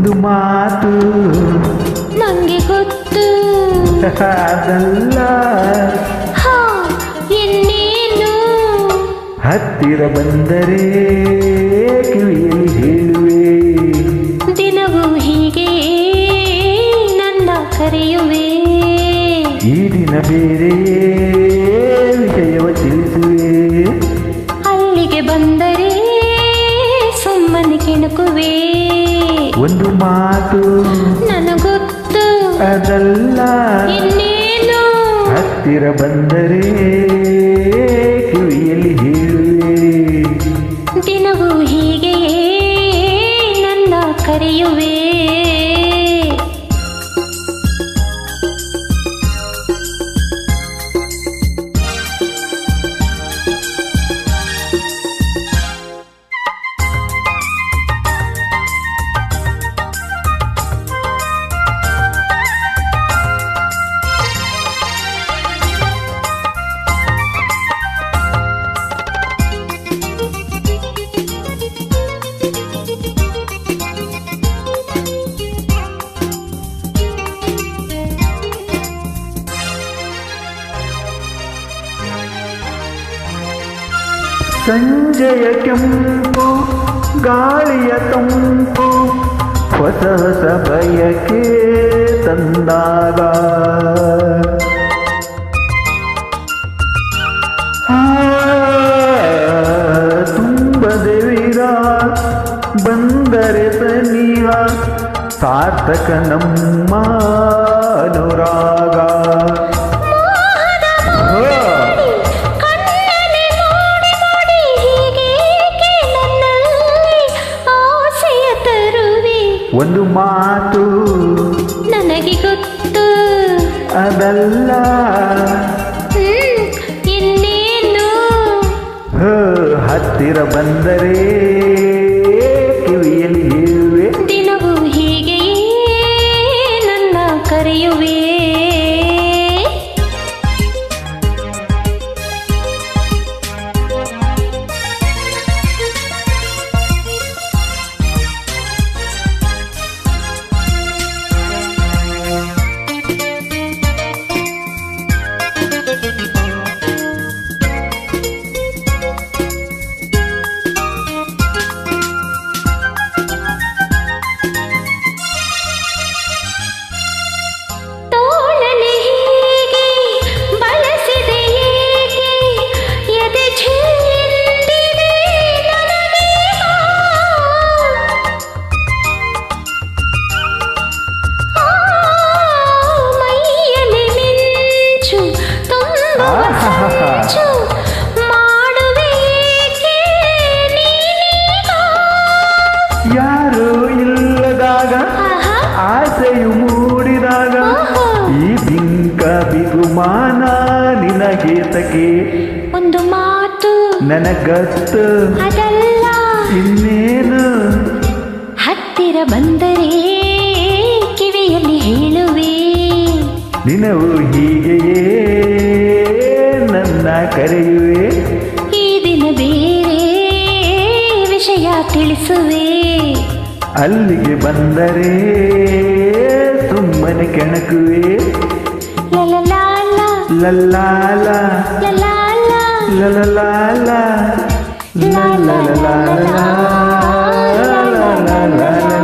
ಒಂದು ಮಾತು ನಂಗೆ ಗೊತ್ತು ಅದಲ್ಲ ಹಾ ಇನ್ನೇನು ಹತ್ತಿರ ಬಂದರೆ ಕಿವಿಯಲ್ಲಿ ಹೇಳುವೆ ದಿನವೂ ಹೀಗೆ ನನ್ನ ಕರೆಯುವೆ ಈ ದಿನ ಬೇರೆಯೇ ವಿಷಯವ ತಿಳಿಸುವೆ ಅಲ್ಲಿಗೆ ಬಂದರೆ ಸುಮ್ಮನೆ ಕೆಣಕುವೆ ಒಂದು ಮಾತು ನನಗೊತ್ತು ಅದಲ್ಲ ಇನ್ನೇನು ಹತ್ತಿರ ಬಂದರೆ ಕಿವಿಯಲ್ಲಿ ಹೇಳುವೆ ದಿನವೂ ಹೀಗೆಯೇ ನನ್ನ ಕರೆಯುವೆ ಸಂಜೆಯ ಕೆಂಪು ಗಾಳಿಯ ತಂಪು ಹೊಸ ಹೊಸ ಬಯಕೆ ತಂದಾಗ ತುಂಬದೆ ವೀರ ಬಂದರೆ ಸನಿಹ ಸಾರ್ಥಕ ನಮ್ಮ ಅನುರಾಗ ಒಂದು ಮಾತು ನನಗೆ ಗೊತ್ತು ಅದಲ್ಲ ಇನ್ನೇನು ಹತ್ತಿರ ಬಂದರೆ ಕಿವಿಯಲ್ಲಿ ಹೇಳುವೆ ದಿನವೂ ಹೀಗೆಯೇ ನನ್ನ ಕರೆಯುವೆ ಯಾರು ಇಲ್ಲದಾಗ ಆಸೆಯು ಮೂಡಿದಾಗ ಈ ಬಿಂಕ ಬಿಗುಮಾನ ನಿನಗೆ ತಕೆ ಒಂದು ಮಾತು ನನಗತ್ತು ಅದಲ್ಲ ಇನ್ನೇನು ಹತ್ತಿರ ಬಂದರೆ ಕಿವಿಯಲ್ಲಿ ಹೇಳುವೆ ದಿನವೂ ಹೀಗೆಯೇ ನನ್ನ ಕರೆಯುವೆ ಈ ದಿನ ಬೇರೆ ವಿಷಯ ತಿಳಿಸುವೆ ಅಲ್ಲಿಗೆ ಬಂದರೆ ಸುಮ್ಮನೆ ಕೆಣಕುವೆ ಲಲಲಾಲ ಲಲ್ಲಾಲ ಲಲಾಲ ಲಲಲಾಲ ಲಲಲಾಲ